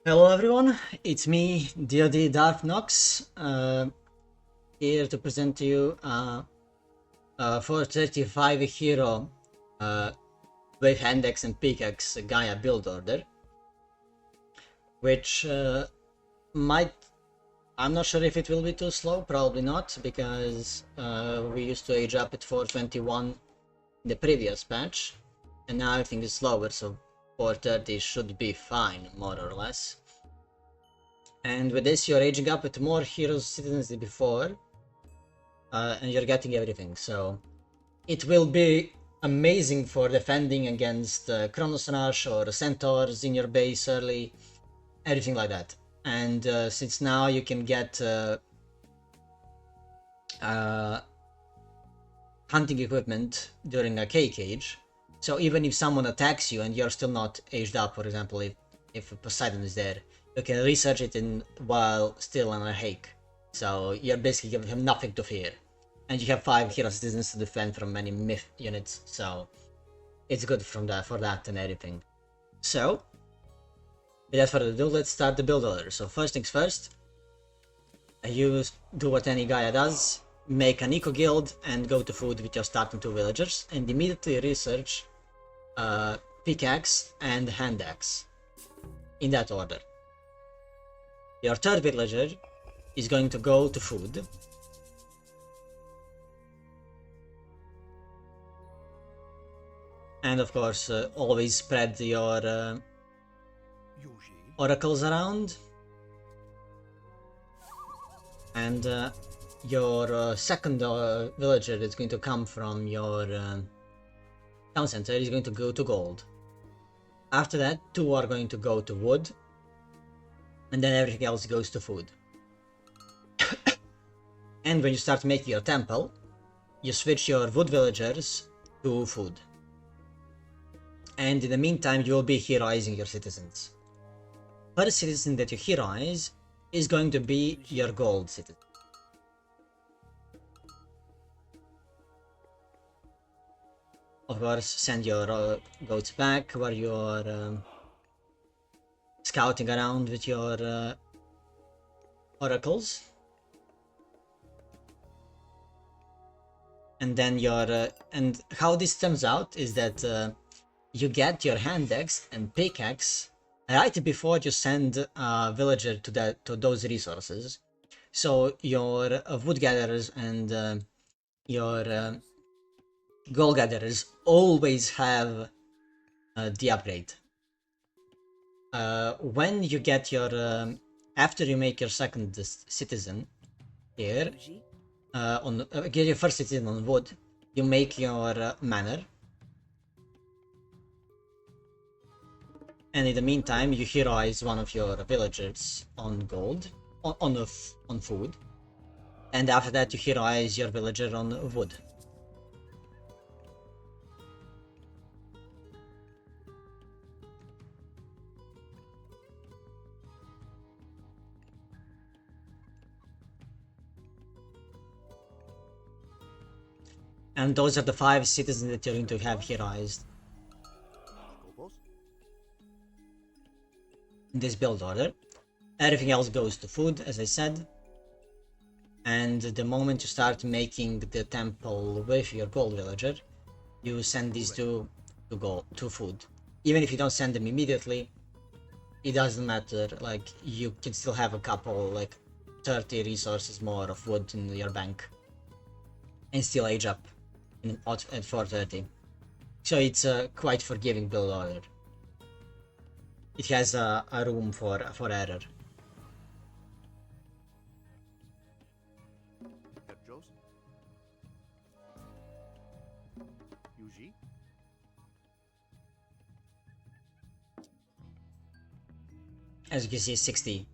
Hello everyone, it's me, DoD DarthNox, here to present to you a 435 hero with Handex and Pickaxe Gaia build order, which might, I'm not sure if it will be too slow, probably not, because we used to age up at 421 in the previous patch, and now everything is slower, so 430 should be fine, more or less. And with this, you're aging up with more heroes citizens than before, and you're getting everything. So it will be amazing for defending against Chronos Rush or Centaurs in your base early, everything like that. And since now you can get hunting equipment during a K-Cage, so even if someone attacks you and you're still not aged up, for example, if Poseidon is there, you can research it while still on a hake. So you're basically giving him nothing to fear. And you have 5 hero citizens to defend from many myth units, so it's good for that and everything. So, without further ado, let's start the build order. So first things first, you do what any Gaia does, make an eco guild and go to food with your starting 2 villagers, and immediately research pickaxe and hand axe, in that order. Your third villager is going to go to food. And of course, always spread your oracles around. And your second villager is going to come from your town center, is going to go to gold. After that, 2 are going to go to wood. And then everything else goes to food. And when you start making your temple, you switch your wood villagers to food. And in the meantime, you will be heroizing your citizens. First citizen that you heroize is going to be your gold citizen. Of course, send your goats back where you're scouting around with your oracles. And then and how this turns out is that you get your hand axe and pickaxe right before you send a villager to those resources. So your wood gatherers and your gold gatherers always have the upgrade. When you get your after you make your second citizen here, get your first citizen on wood, you make your manor. And in the meantime, you heroize one of your villagers on gold, on food. And after that, you heroize your villager on wood. And those are the 5 citizens that you're going to have heroized in this build order. Everything else goes to food, as I said. And the moment you start making the temple with your gold villager, you send these two to food. Even if you don't send them immediately, it doesn't matter. Like, you can still have a couple, like 30 resources more of wood in your bank, and still age up at 430. So it's a quite forgiving build order. It has a room for error. As you can see, 60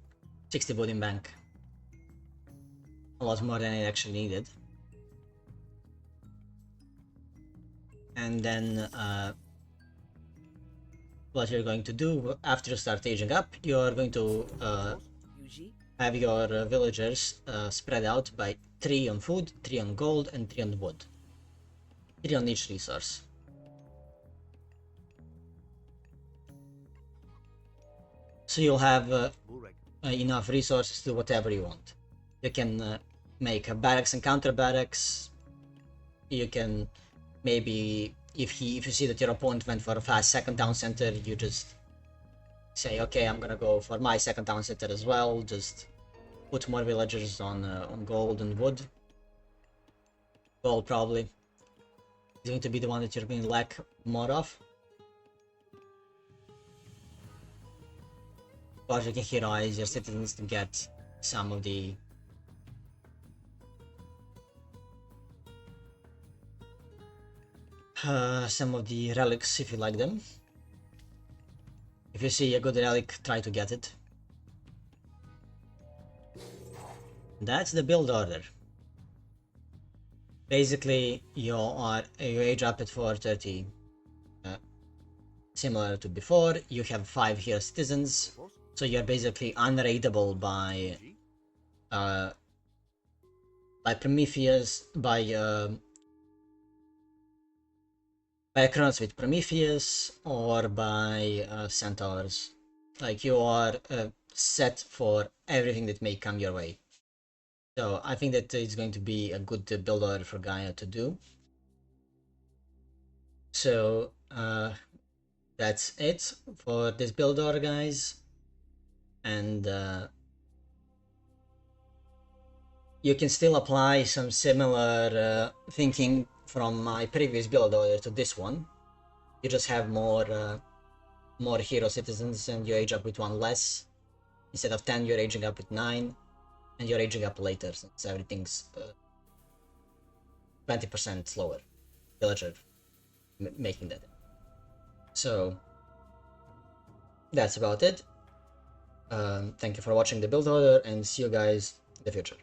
wood in bank. A lot more than it actually needed. And then what you're going to do after you start aging up, you're going to have your villagers spread out by 3 on food, 3 on gold, and 3 on wood. 3 on each resource. so you'll have enough resources to do whatever you want. You can make a barracks and counter barracks. You can maybe, if you see that your opponent went for a fast second town center, you just say, okay, I'm gonna go for my second town center as well. Just put more villagers on gold and wood. Gold probably is going to be the one that you're going to lack more of. Of course, you can heroize your citizens to get some of the relics if you like them. If you see a good relic, try to get it. That's the build order. Basically, you age up at 430, similar to before. You have 5 hero citizens, so you're basically unraidable by Prometheus, by Chronos with Prometheus, or by Centaurs. Like, you are set for everything that may come your way. So I think that it's going to be a good build order for Gaia to do. So that's it for this build order, guys. And you can still apply some similar thinking from my previous build order to this one. You just have more hero citizens and you age up with 1 less. Instead of 10, you're aging up with 9. And you're aging up later since everything's 20% slower. Villager making that. So that's about it. Thank you for watching the build order and see you guys in the future.